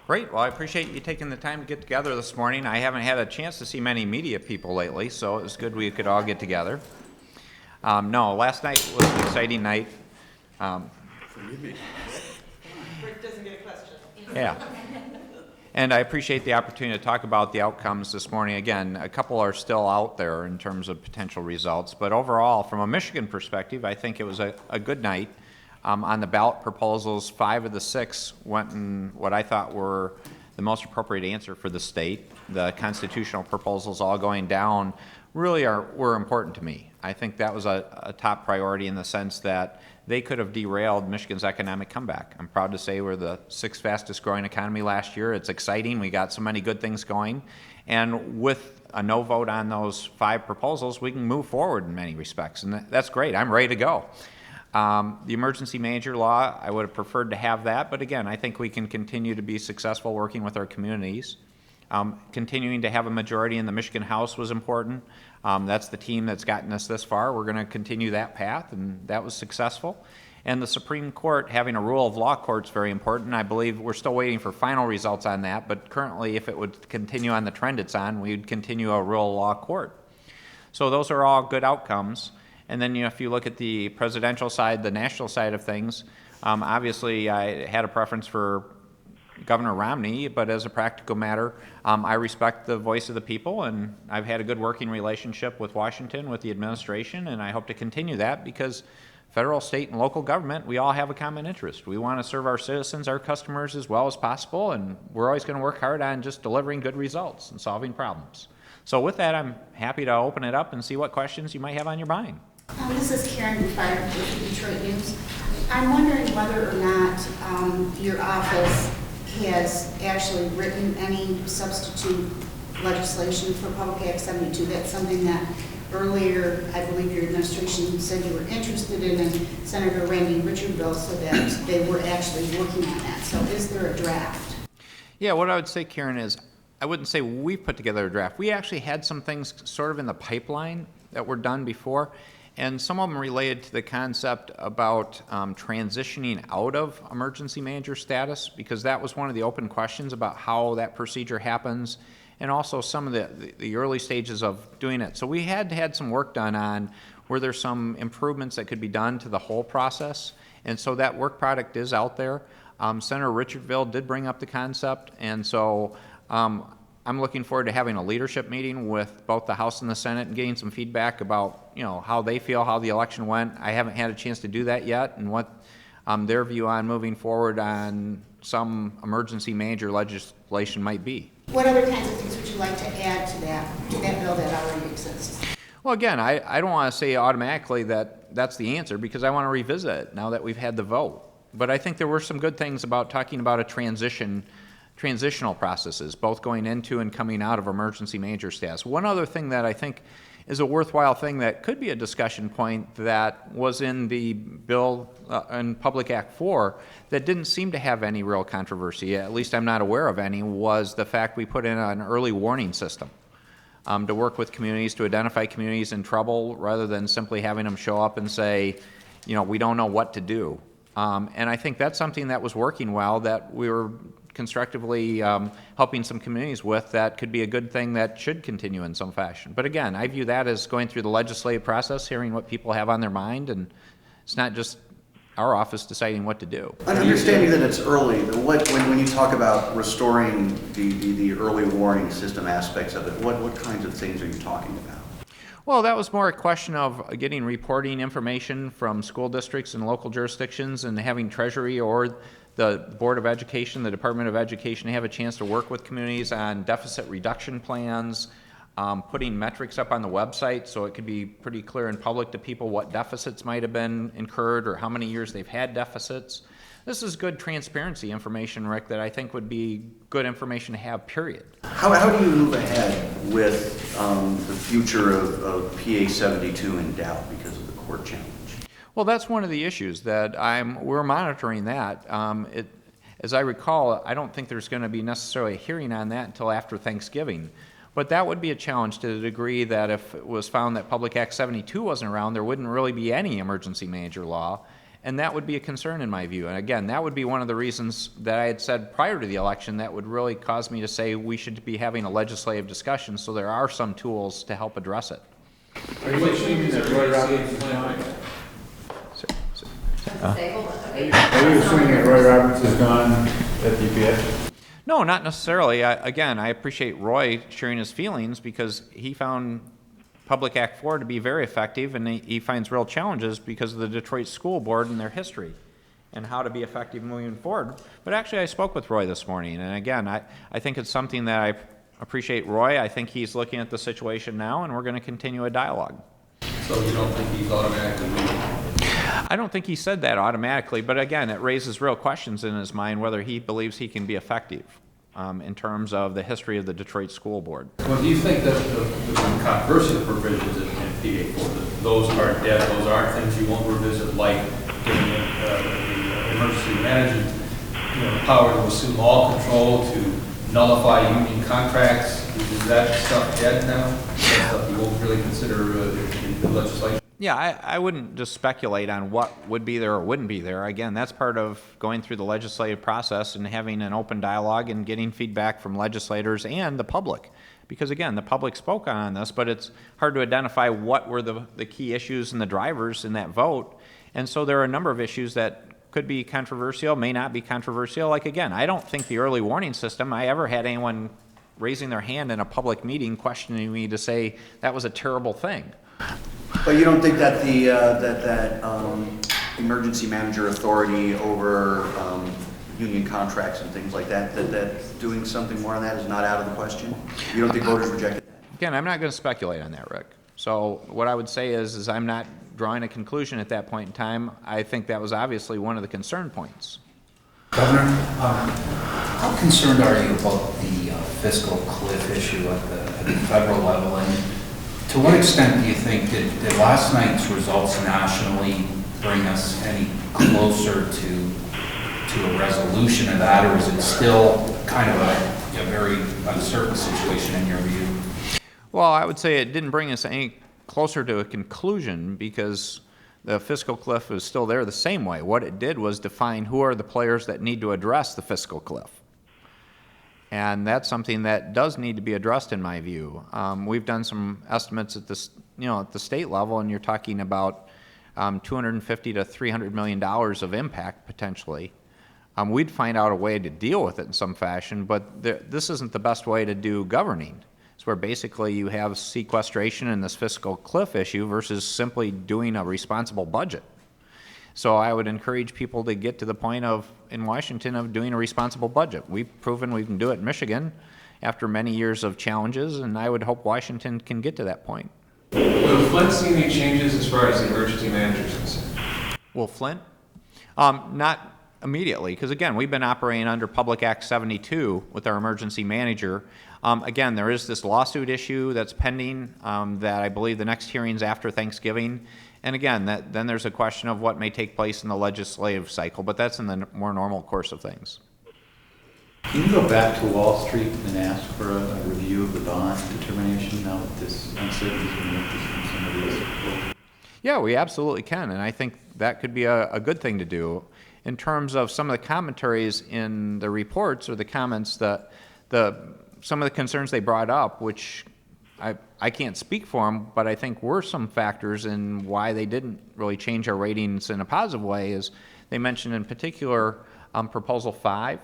Great. Well, I appreciate you taking the time to get together this morning. I haven't had a chance to see many media people lately, so it was good we could all get together. No, last night was an exciting night. Rick doesn't get a question. Yeah. And I appreciate the opportunity to talk about the outcomes this morning. Again, a couple are still out there in terms of potential results, but overall, from a Michigan perspective, I think it was a good night. On the ballot proposals, 5 of the 6 went in what I thought were the most appropriate answer for the state. The constitutional proposals all going down really were important to me. I think that was a top priority in the sense that they could have derailed Michigan's economic comeback. I'm proud to say we're the 6th fastest growing economy last year. It's exciting. We got so many good things going. And with a no vote on those 5 proposals, we can move forward in many respects. And that's great. I'm ready to go. The emergency manager law, I would have preferred to have that, but again, I think we can continue to be successful working with our communities. Continuing to have a majority in the Michigan House was important. That's the team that's gotten us this far. We're going to continue that path, and that was successful. And the Supreme Court having a rule of law court is very important. I believe we're still waiting for final results on that, but currently, if it would continue on the trend it's on, we would continue a rule of law court. So those are all good outcomes. And then, if you look at the presidential side, the national side of things, obviously I had a preference for Governor Romney, but as a practical matter, I respect the voice of the people, and I've had a good working relationship with Washington, with the administration, and I hope to continue that because federal, state, and local government, we all have a common interest. We want to serve our citizens, our customers as well as possible, and we're always going to work hard on just delivering good results and solving problems. So with that, I'm happy to open it up and see what questions you might have on your mind. This is Karen Bufire with the Detroit News. I'm wondering whether or not your office has actually written any substitute legislation for Public Act 72. That's something that earlier, I believe your administration said you were interested in, and Senator Randy Richardville said that they were actually working on that. So is there a draft? Yeah, what I would say, Karen, is I wouldn't say we put together a draft. We actually had some things sort of in the pipeline that were done before. And some of them related to the concept about transitioning out of emergency manager status, because that was one of the open questions about how that procedure happens, and also some of the early stages of doing it. So we had some work done on were there some improvements that could be done to the whole process, and so that work product is out there. Senator Richardville did bring up the concept, and so I'm looking forward to having a leadership meeting with both the House and the Senate and getting some feedback about how they feel, how the election went. I haven't had a chance to do that yet, and what their view on moving forward on some emergency manager legislation might be. What other kinds of things would you like to add to that bill that already exists? Well, again, I don't want to say automatically that that's the answer because I want to revisit it now that we've had the vote. But I think there were some good things about talking about a transitional processes, both going into and coming out of emergency manager status. One other thing that I think is a worthwhile thing that could be a discussion point that was in the bill in Public Act 4 that didn't seem to have any real controversy, at least I'm not aware of any, was the fact we put in an early warning system to work with communities, to identify communities in trouble rather than simply having them show up and say, we don't know what to do. And I think that's something that was working well, that we were constructively helping some communities with, that could be a good thing that should continue in some fashion. But again, I view that as going through the legislative process, hearing what people have on their mind, and it's not just our office deciding what to do. Understanding that it's early, when you talk about restoring the early warning system aspects of it, what kinds of things are you talking about? Well, that was more a question of getting reporting information from school districts and local jurisdictions and having Treasury or the Board of Education, the Department of Education, have a chance to work with communities on deficit reduction plans, putting metrics up on the website so it could be pretty clear and public to people what deficits might have been incurred or how many years they've had deficits. This is good transparency information, Rick, that I think would be good information to have, period. How do you move ahead with the future of PA 72 in doubt because of the court challenge? Well, that's one of the issues that we're monitoring that. As I recall, I don't think there's going to be necessarily a hearing on that until after Thanksgiving. But that would be a challenge to the degree that if it was found that Public Act 72 wasn't around, there wouldn't really be any emergency manager law. And that would be a concern in my view. And again, that would be one of the reasons that I had said prior to the election that would really cause me to say we should be having a legislative discussion so there are some tools to help address it. Are you assuming that Roy Roberts is gone? Are you assuming that Roy Roberts is gone at DPS? No, not necessarily. Again, I appreciate Roy sharing his feelings because he found Public Act 4 to be very effective, and he finds real challenges because of the Detroit School Board and their history and how to be effective moving forward. But actually, I spoke with Roy this morning, and again, I think it's something that I appreciate Roy. I think he's looking at the situation now, and we're going to continue a dialogue. So you don't think he's automatically leaving? I don't think he said that automatically, but again, it raises real questions in his mind whether he believes he can be effective in terms of the history of the Detroit School Board. Well, do you think that the controversial provisions in PA4, those are dead, those aren't things you won't revisit, like giving the emergency manager the power to assume all control, to nullify union contracts? Is that stuff dead now? Is that stuff you won't really consider in the legislation? Yeah, I wouldn't just speculate on what would be there or wouldn't be there. Again, that's part of going through the legislative process and having an open dialogue and getting feedback from legislators and the public. Because again, the public spoke on this, but it's hard to identify what were the key issues and the drivers in that vote. And so there are a number of issues that could be controversial, may not be controversial. Like again, I don't think the early warning system, I ever had anyone raising their hand in a public meeting questioning me to say that was a terrible thing. But you don't think that that emergency manager authority over union contracts and things like that, that doing something more on that is not out of the question? You don't think voters rejected that? Again, I'm not going to speculate on that, Rick. So what I would say is I'm not drawing a conclusion at that point in time. I think that was obviously one of the concern points. Governor, how concerned are you about the fiscal cliff issue at the federal level? And to what extent do you think did last night's results nationally bring us any closer to a resolution of that, or is it still kind of a very uncertain situation in your view? Well, I would say it didn't bring us any closer to a conclusion because the fiscal cliff is still there the same way. What it did was define who are the players that need to address the fiscal cliff. And that's something that does need to be addressed in my view. We've done some estimates at this, at the state level, and you're talking about $250 to $300 million of impact potentially. We'd find out a way to deal with it in some fashion, but this isn't the best way to do governing. It's where basically you have sequestration in this fiscal cliff issue versus simply doing a responsible budget. So I would encourage people to get to the point of, in Washington, of doing a responsible budget. We've proven we can do it in Michigan after many years of challenges, and I would hope Washington can get to that point. Will Flint see any changes as far as the emergency manager is concerned? Will Flint? Not immediately, because again, we've been operating under Public Act 72 with our emergency manager. Again, there is this lawsuit issue that's pending that I believe the next hearing's after Thanksgiving. And again, then there's a question of what may take place in the legislative cycle, but that's in the more normal course of things. Can you go back to Wall Street and ask for a review of the bond determination now that this uncertainty has been lifted from some of these? Yeah, we absolutely can, and I think that could be a good thing to do. In terms of some of the commentaries in the reports or the comments, that some of the concerns they brought up, which I can't speak for them, but I think were some factors in why they didn't really change our ratings in a positive way, is they mentioned in particular Proposal 5.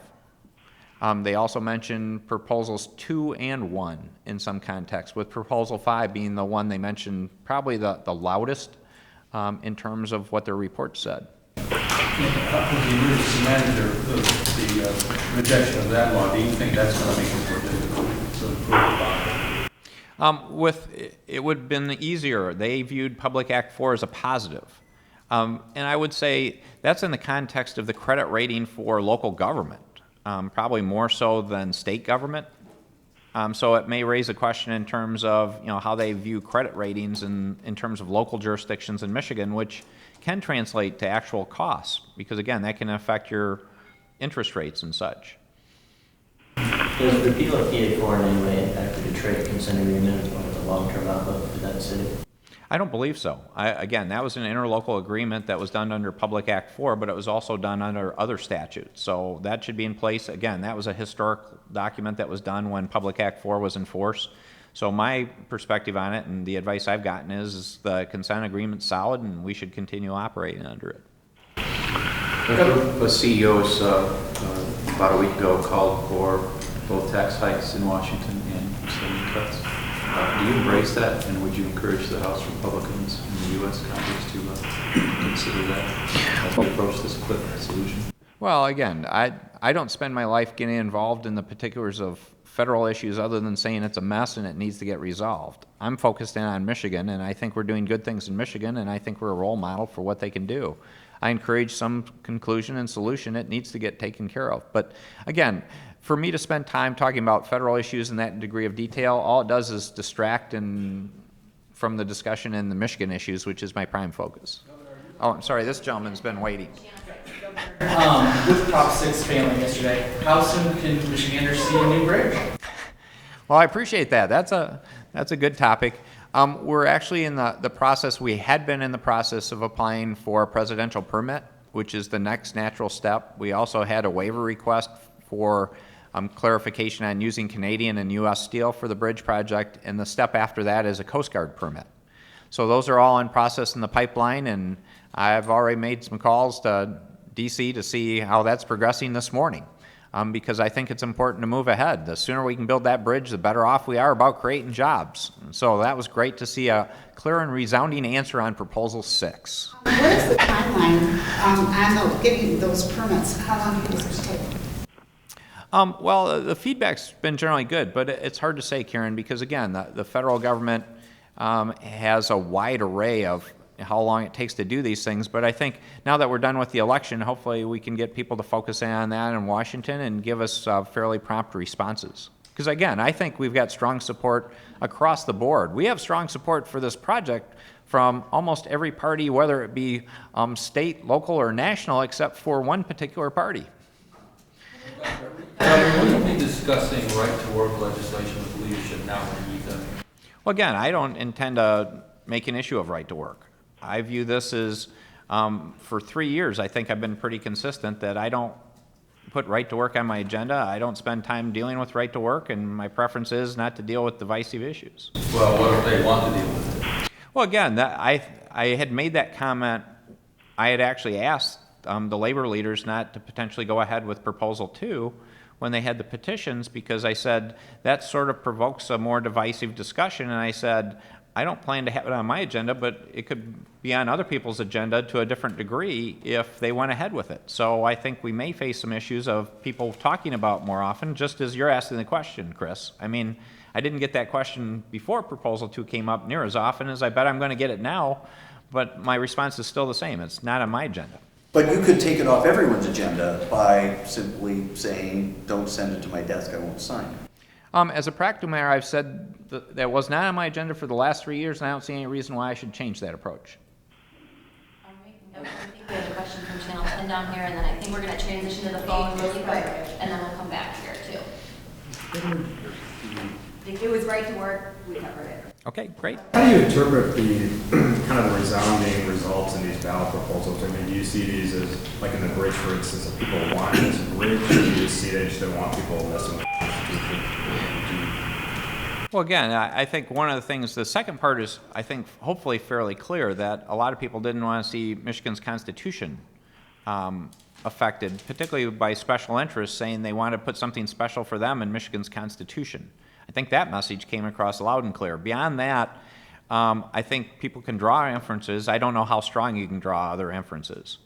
They also mentioned Proposals 2 and 1 in some context, with Proposal 5 being the one they mentioned probably the loudest in terms of what their report said. With the emergency manager, the rejection of that law, do you think that's going to make it more difficult to approve the bond? It would have been easier. They viewed Public Act 4 as a positive. And I would say that's in the context of the credit rating for local government, probably more so than state government. So it may raise a question in terms of how they view credit ratings in terms of local jurisdictions in Michigan, which can translate to actual costs, because again, that can affect your interest rates and such. Does repeal of PA4 in any way impact the Detroit consent agreement or the long-term outlook for that city? I don't believe so. Again, that was an interlocal agreement that was done under Public Act 4, but it was also done under other statutes. So that should be in place. Again, that was a historic document that was done when Public Act 4 was in force. So my perspective on it and the advice I've gotten is the consent agreement's solid and we should continue operating under it. The CEOs about a week ago called for both tax hikes in Washington and spending cuts. Do you embrace that, and would you encourage the House Republicans in the U.S. Congress to consider that as we approach this cliff solution? Well, again, I don't spend my life getting involved in the particulars of federal issues other than saying it's a mess and it needs to get resolved. I'm focused in on Michigan, and I think we're doing good things in Michigan, and I think we're a role model for what they can do. I encourage some conclusion and solution. It needs to get taken care of. But again, for me to spend time talking about federal issues in that degree of detail, all it does is distract from the discussion in the Michigan issues, which is my prime focus. Oh, I'm sorry, this gentleman's been waiting. With Prop 6 failing yesterday, how soon can Michiganders see a new bridge? Well, I appreciate that. That's a good topic. We're actually in the process, we had been in the process of applying for a presidential permit, which is the next natural step. We also had a waiver request for clarification on using Canadian and U.S. steel for the bridge project, and the step after that is a Coast Guard permit. So those are all in process in the pipeline, and I've already made some calls to D.C. to see how that's progressing this morning, because I think it's important to move ahead. The sooner we can build that bridge, the better off we are about creating jobs. So that was great to see a clear and resounding answer on Proposal 6. What is the timeline on getting those permits? How long do you think it take? Well, the feedback's been generally good, but it's hard to say, Karen, because again, the federal government has a wide array of how long it takes to do these things. But I think now that we're done with the election, hopefully we can get people to focus in on that in Washington and give us fairly prompt responses. Because again, I think we've got strong support across the board. We have strong support for this project from almost every party, whether it be state, local, or national, except for one particular party. Will you be discussing right-to-work legislation with leadership now when you meet them? Well, again, I don't intend to make an issue of right to work. I view this as, for 3 years, I think I've been pretty consistent that I don't put right to work on my agenda. I don't spend time dealing with right to work, and my preference is not to deal with divisive issues. Well, what if they want to deal with it? Well, again, I had made that comment. I had actually asked the labor leaders not to potentially go ahead with Proposal 2 when they had the petitions, because I said that sort of provokes a more divisive discussion, and I said, I don't plan to have it on my agenda, but it could be on other people's agenda to a different degree if they went ahead with it. So I think we may face some issues of people talking about more often, just as you're asking the question, Chris. I mean, I didn't get that question before Proposal 2 came up near as often as I bet I'm going to get it now, but my response is still the same. It's not on my agenda. But you could take it off everyone's agenda by simply saying, don't send it to my desk, I won't sign it. As a practical matter, I've said that was not on my agenda for the last 3 years, and I don't see any reason why I should change that approach. All right. I think we have a question from Channel 10 down here, and then I think we're going to transition to the phone really quick, and then we'll come back here too. If it was right to work, we covered it. Okay, great. How do you interpret the kind of the resounding results in these ballot proposals? I mean, do you see these as, like in the bridge, for instance, that people want this bridge, or do you just see they just don't want people messing with the Constitution? Well, again, I think one of the things, the second part is, I think, hopefully fairly clear that a lot of people didn't want to see Michigan's Constitution affected, particularly by special interests saying they want to put something special for them in Michigan's Constitution. I think that message came across loud and clear. Beyond that, I think people can draw inferences. I don't know how strong you can draw other inferences.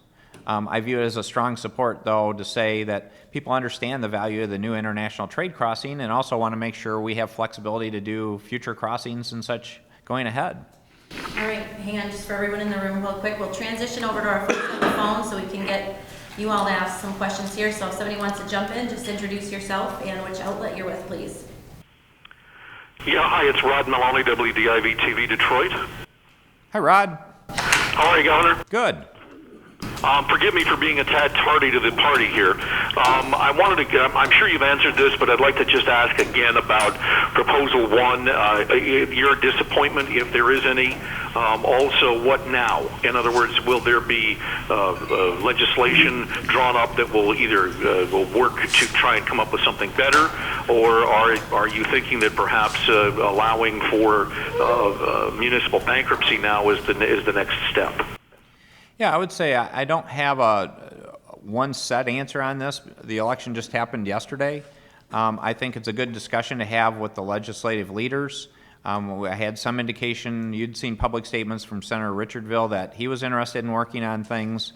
I view it as a strong support, though, to say that people understand the value of the new international trade crossing and also want to make sure we have flexibility to do future crossings and such going ahead. All right, hang on just for everyone in the room real quick. We'll transition over to our folks on the phone so we can get you all to ask some questions here. So if somebody wants to jump in, just introduce yourself and which outlet you're with, please. Yeah, hi, it's Rod Maloney, WDIV-TV Detroit. Hi, Rod. How are you, Governor? Good. Forgive me for being a tad tardy to the party here. I wanted to get, I'm sure you've answered this, but I'd like to just ask again about Proposal 1, your disappointment, if there is any. Also, what now? In other words, will there be legislation drawn up that will either will work to try and come up with something better, or are you thinking that perhaps allowing for municipal bankruptcy now is the next step? Yeah, I would say I don't have one set answer on this. The election just happened yesterday. I think it's a good discussion to have with the legislative leaders. I had some indication, you'd seen public statements from Senator Richardville that he was interested in working on things.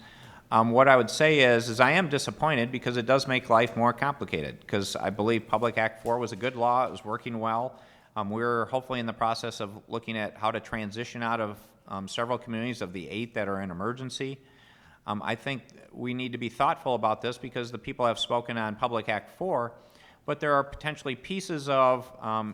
What I would say is I am disappointed because it does make life more complicated, because I believe Public Act 4 was a good law, it was working well. We're hopefully in the process of looking at how to transition out of several communities of the 8 that are in emergency. I think we need to be thoughtful about this because the people have spoken on Public Act 4, but there are potentially pieces of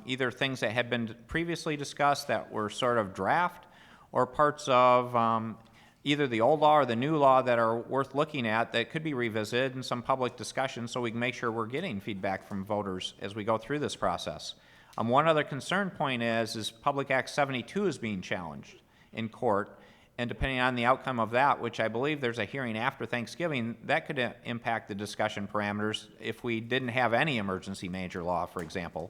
either things that had been previously discussed that were sort of draft, or parts of either the old law or the new law that are worth looking at that could be revisited in some public discussion so we can make sure we're getting feedback from voters as we go through this process. One other concern point is Public Act 72 is being challenged in court, and depending on the outcome of that, which I believe there's a hearing after Thanksgiving, that could impact the discussion parameters if we didn't have any emergency manager law, for example.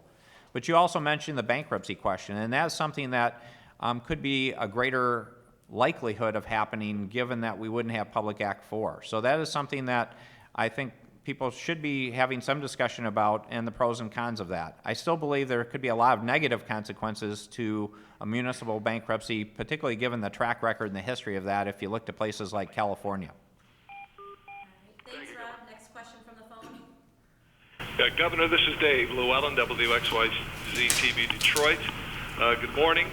But you also mentioned the bankruptcy question, and that's something that could be a greater likelihood of happening given that we wouldn't have Public Act 4. So that is something that I think people should be having some discussion about and the pros and cons of that. I still believe there could be a lot of negative consequences to a municipal bankruptcy, particularly given the track record and the history of that if you look to places like California. Thanks, Rob. Next question from the phone. Governor, this is Dave Llewellyn, WXYZ TV Detroit. Good morning.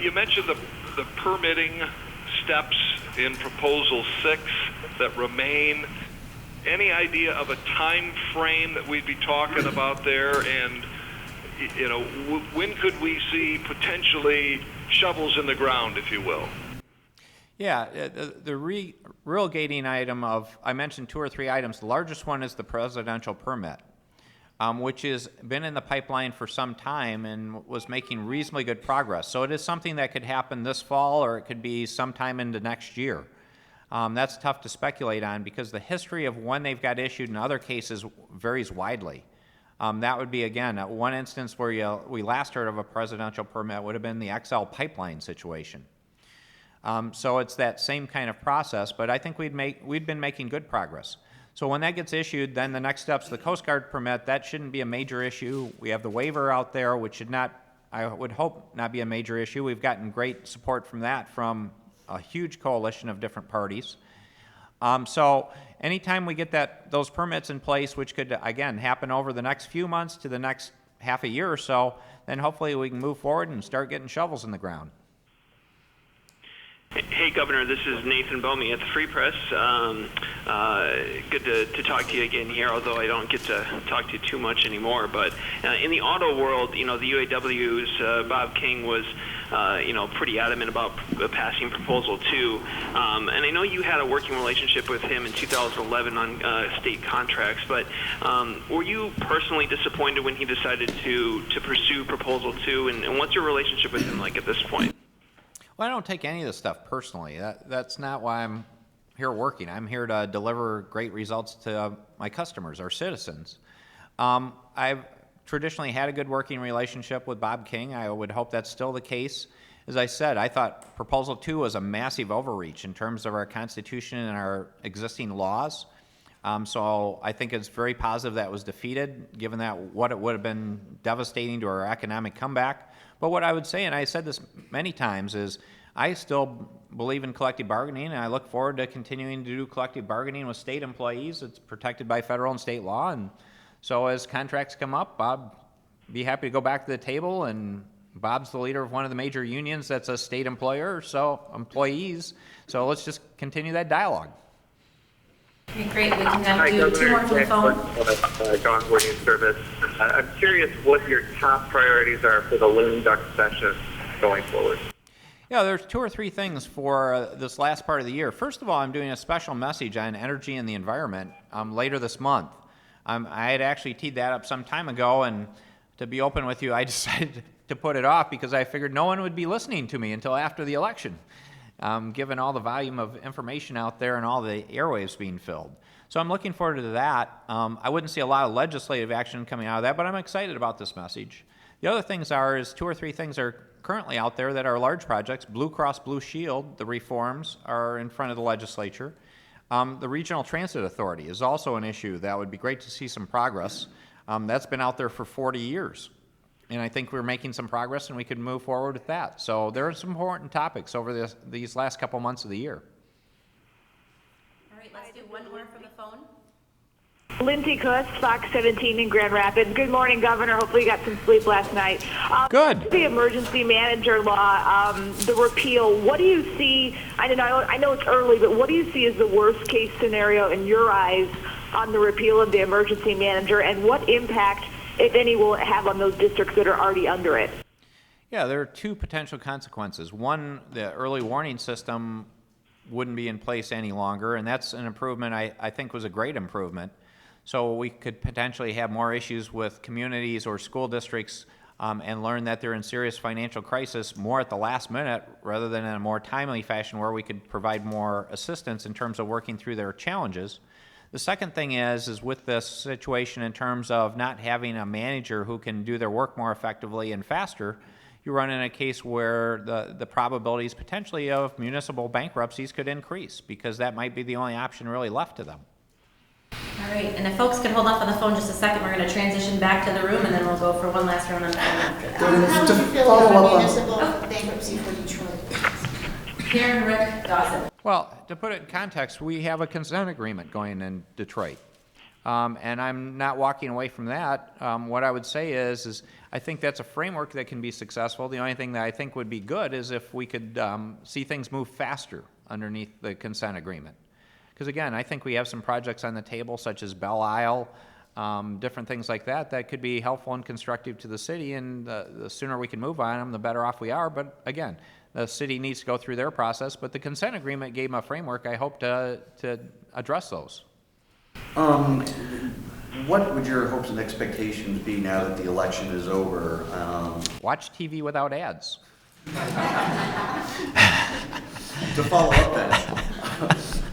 You mentioned the permitting steps in Proposal 6 that remain. Any idea of a time frame that we'd be talking about there, and when could we see potentially shovels in the ground, if you will? Yeah, the real gating item I mentioned 2 or 3 items. The largest one is the presidential permit, which has been in the pipeline for some time and was making reasonably good progress. So it is something that could happen this fall, or it could be sometime into next year. That's tough to speculate on because the history of when they've got issued in other cases varies widely. That would be, again, one instance where we last heard of a presidential permit would have been the XL pipeline situation. So it's that same kind of process, but I think we'd been making good progress. So when that gets issued, then the next step's the Coast Guard permit. That shouldn't be a major issue. We have the waiver out there, which should not, I would hope, not be a major issue. We've gotten great support from that from a huge coalition of different parties. So anytime we get those permits in place, which could, again, happen over the next few months to the next half a year or so, then hopefully we can move forward and start getting shovels in the ground. Hey, Governor, this is Nathan Bomey at the Free Press. Good to talk to you again here, although I don't get to talk to you too much anymore. But in the auto world, the UAW's Bob King was, pretty adamant about passing Proposal 2. And I know you had a working relationship with him in 2011 on state contracts, but were you personally disappointed when he decided to pursue Proposal 2? And what's your relationship with him like at this point? Well, I don't take any of this stuff personally. That's not why I'm here working. I'm here to deliver great results to my customers, our citizens. I've traditionally had a good working relationship with Bob King. I would hope that's still the case. As I said, I thought Proposal 2 was a massive overreach in terms of our Constitution and our existing laws. So I think it's very positive that was defeated, given that what it would have been devastating to our economic comeback. But what I would say, and I said this many times, is I still believe in collective bargaining, and I look forward to continuing to do collective bargaining with state employees. It's protected by federal and state law, and so as contracts come up, Bob, be happy to go back to the table, and Bob's the leader of one of the major unions that's a state employer, so employees. So let's just continue that dialogue. Okay, great. We can do 2 more from the phone. John Wooding Service. I'm curious what your top priorities are for the lame duck session going forward. Yeah, there's 2 or 3 things for this last part of the year. First of all, I'm doing a special message on energy and the environment later this month. I had actually teed that up some time ago, and to be open with you, I decided to put it off because I figured no one would be listening to me until after the election, given all the volume of information out there and all the airwaves being filled. So I'm looking forward to that. I wouldn't see a lot of legislative action coming out of that, but I'm excited about this message. The other things is 2 or 3 things are currently out there that are large projects. Blue Cross Blue Shield, the reforms are in front of the legislature. The Regional Transit Authority is also an issue that would be great to see some progress. That's been out there for 40 years. And I think we're making some progress and we could move forward with that. So there are some important topics over these last couple months of the year. All right, let's do one more from the phone. Lindsay Kuss, Fox 17 in Grand Rapids. Good morning, Governor. Hopefully you got some sleep last night. Good. The emergency manager law, the repeal, what do you see? I know it's early, but what do you see as the worst case scenario in your eyes on the repeal of the emergency manager, and what impact, if any, will it have on those districts that are already under it? Yeah, there are 2 potential consequences. One, the early warning system wouldn't be in place any longer, and that's an improvement I think was a great improvement. So we could potentially have more issues with communities or school districts and learn that they're in serious financial crisis more at the last minute rather than in a more timely fashion where we could provide more assistance in terms of working through their challenges. The second thing is with this situation in terms of not having a manager who can do their work more effectively and faster, you run in a case where the probabilities potentially of municipal bankruptcies could increase because that might be the only option really left to them. All right, and if folks can hold off on the phone just a second, we're going to transition back to the room, and then we'll go for one last round on the phone after that. How would you feel about municipal bankruptcy for Detroit? Karen, Rick, Dawson. Well, to put it in context, we have a consent agreement going in Detroit. And I'm not walking away from that. What I would say is I think that's a framework that can be successful. The only thing that I think would be good is if we could see things move faster underneath the consent agreement. Because again, I think we have some projects on the table such as Belle Isle, different things like that that could be helpful and constructive to the city, and the sooner we can move on them, the better off we are. But again, the city needs to go through their process, but the consent agreement gave them a framework. I hope to address those. What would your hopes and expectations be now that the election is over? Watch TV without ads. To follow up then,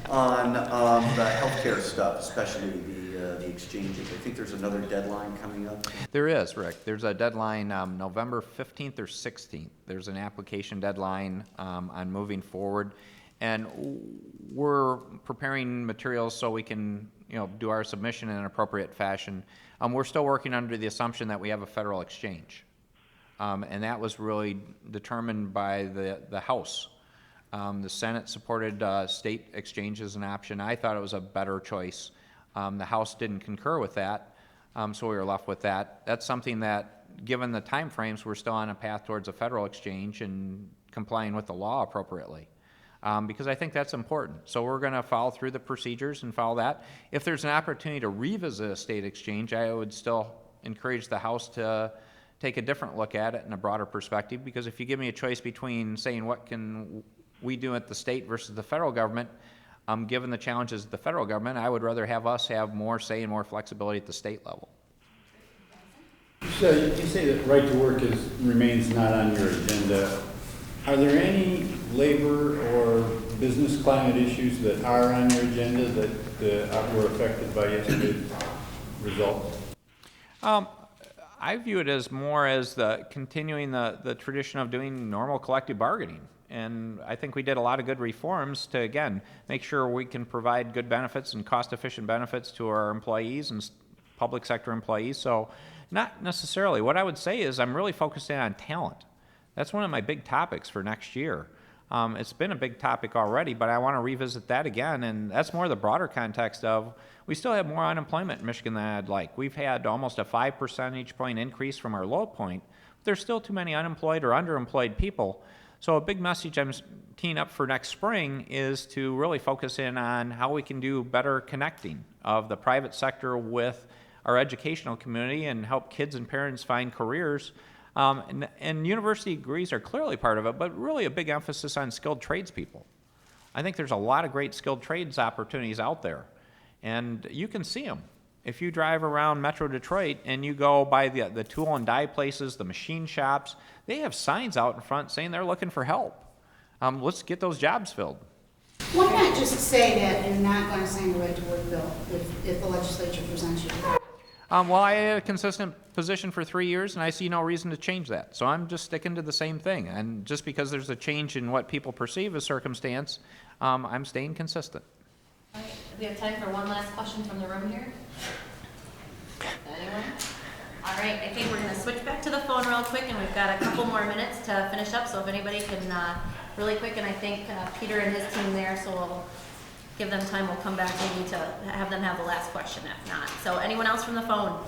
on the healthcare stuff, especially the exchanges, I think there's another deadline coming up. There is, Rick. There's a deadline November 15th or 16th. There's an application deadline on moving forward. And we're preparing materials so we can do our submission in an appropriate fashion. We're still working under the assumption that we have a federal exchange. And that was really determined by the House. The Senate supported state exchange as an option. I thought it was a better choice. The House didn't concur with that, so we were left with that. That's something that, given the time frames, we're still on a path towards a federal exchange and complying with the law appropriately. Because I think that's important. So we're going to follow through the procedures and follow that. If there's an opportunity to revisit a state exchange, I would still encourage the House to take a different look at it in a broader perspective, because if you give me a choice between saying what can we do at the state versus the federal government, given the challenges of the federal government, I would rather have us have more say and more flexibility at the state level. So you say that right to work remains not on your agenda. Are there any labor or business climate issues that are on your agenda that were affected by yesterday's results? I view it as more as continuing the tradition of doing normal collective bargaining. And I think we did a lot of good reforms to, again, make sure we can provide good benefits and cost-efficient benefits to our employees and public sector employees. So not necessarily. What I would say is I'm really focusing on talent. That's one of my big topics for next year. It's been a big topic already, but I want to revisit that again, and that's more the broader context of we still have more unemployment in Michigan than I'd like. We've had almost a 5 percentage point increase from our low point, but there's still too many unemployed or underemployed people. So a big message I'm teeing up for next spring is to really focus in on how we can do better connecting of the private sector with our educational community and help kids and parents find careers And university degrees are clearly part of it, but really a big emphasis on skilled tradespeople. I think there's a lot of great skilled trades opportunities out there, and you can see them. If you drive around Metro Detroit and you go by the tool and die places, the machine shops, they have signs out in front saying they're looking for help. Let's get those jobs filled. Why not just say that you're not going to sign the right to work bill if the legislature presents you? Well, I had a consistent position for 3 years, and I see no reason to change that. So I'm just sticking to the same thing. And just because there's a change in what people perceive as circumstance, I'm staying consistent. All right, we have time for one last question from the room here. Anyone? All right, I think we're going to switch back to the phone real quick, and we've got a couple more minutes to finish up. So if anybody can really quick, and I think Peter and his team there, so we'll give them time. We'll come back maybe to have them have the last question if not. So anyone else from the phone?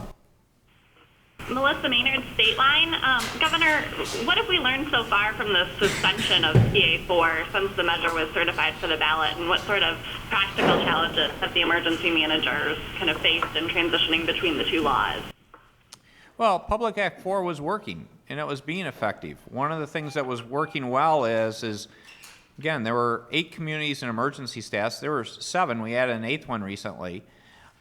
Melissa Maynard, State Line. Governor, what have we learned so far from the suspension of CA4 since the measure was certified for the ballot, and what sort of practical challenges have the emergency managers kind of faced in transitioning between the two laws? Well, Public Act 4 was working, and it was being effective. One of the things that was working well is again, there were 8 communities in emergency status. There were 7. We added an 8th one recently.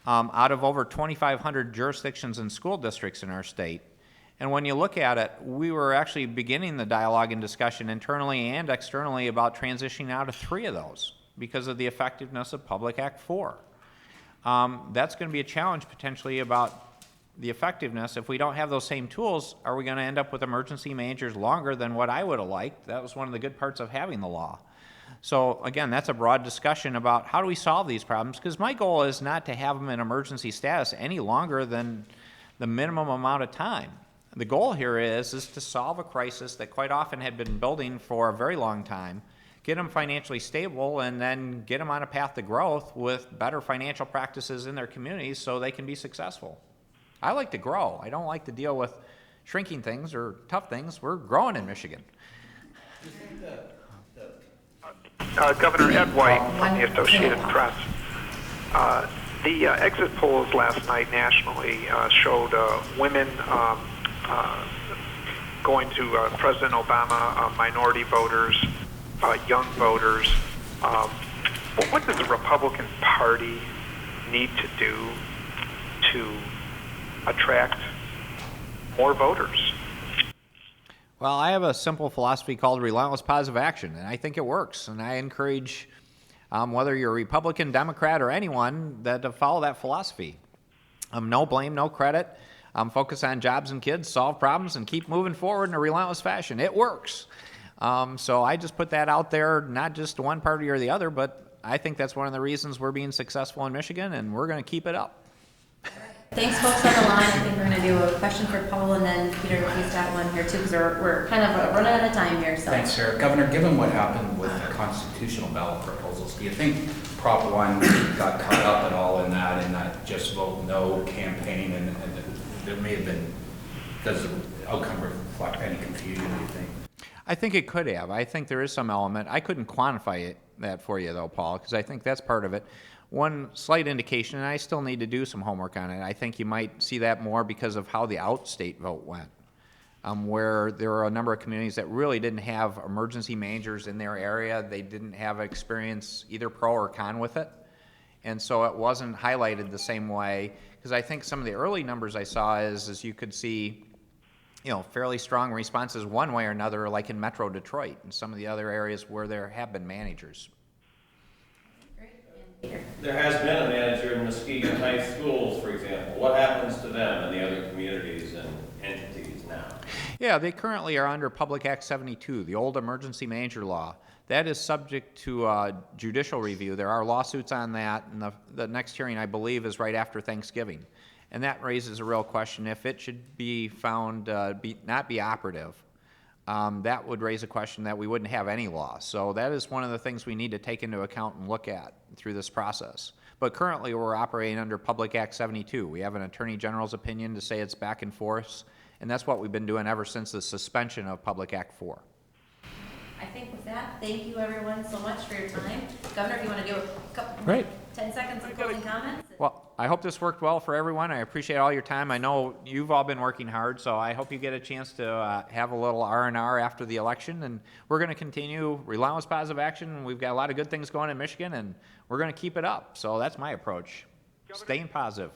Out of over 2,500 jurisdictions and school districts in our state. And when you look at it, we were actually beginning the dialogue and discussion internally and externally about transitioning out of 3 of those because of the effectiveness of Public Act 4. That's going to be a challenge potentially about the effectiveness. If we don't have those same tools, are we going to end up with emergency managers longer than what I would have liked? That was one of the good parts of having the law. So again, that's a broad discussion about how do we solve these problems, because my goal is not to have them in emergency status any longer than the minimum amount of time. The goal here is to solve a crisis that quite often had been building for a very long time, get them financially stable, and then get them on a path to growth with better financial practices in their communities so they can be successful. I like to grow. I don't like to deal with shrinking things or tough things. We're growing in Michigan. Governor Ed White from the Associated Press. The exit polls last night nationally showed women going to President Obama, minority voters, young voters. What does the Republican Party need to do to attract more voters? Well, I have a simple philosophy called relentless positive action, and I think it works. And I encourage, whether you're a Republican, Democrat, or anyone, to follow that philosophy. No blame, no credit. Focus on jobs and kids, solve problems, and keep moving forward in a relentless fashion. It works. So I just put that out there, not just one party or the other, but I think that's one of the reasons we're being successful in Michigan, and we're going to keep it up. Thanks, folks on the line. I think we're going to do a question for Paul, and then Peter, if he's got one here too, because we're kind of running out of time here. So. Thanks, Sarah. Governor, given what happened with the constitutional ballot proposals, do you think Prop 1 got caught up at all in that just vote no campaign, and there may have been, does the outcome reflect any confusion, do you think? I think it could have. I think there is some element. I couldn't quantify that for you, though, Paul, because I think that's part of it. One slight indication, and I still need to do some homework on it, I think you might see that more because of how the out-state vote went, where there are a number of communities that really didn't have emergency managers in their area. They didn't have experience either pro or con with it, and so it wasn't highlighted the same way, because I think some of the early numbers I saw is you could see fairly strong responses one way or another, like in Metro Detroit and some of the other areas where there have been managers. There has been a manager in Muskegon Heights schools, for example. What happens to them and the other communities and entities now? Yeah, they currently are under Public Act 72, the old emergency manager law. That is subject to judicial review. There are lawsuits on that, and the next hearing, I believe, is right after Thanksgiving. And that raises a real question. If it should be found not be operative, that would raise a question that we wouldn't have any law. So that is one of the things we need to take into account and look at through this process. But currently we're operating under Public Act 72. We have an Attorney General's opinion to say it's back in force, and that's what we've been doing ever since the suspension of Public Act 4. I think with that, thank you everyone so much for your time. Governor, if you want to do a couple, Great. 10 seconds of closing comments? Well, I hope this worked well for everyone. I appreciate all your time. I know you've all been working hard, so I hope you get a chance to have a little R&R after the election. And we're going to continue relentless positive action. We've got a lot of good things going in Michigan, and we're going to keep it up. So that's my approach. Staying positive.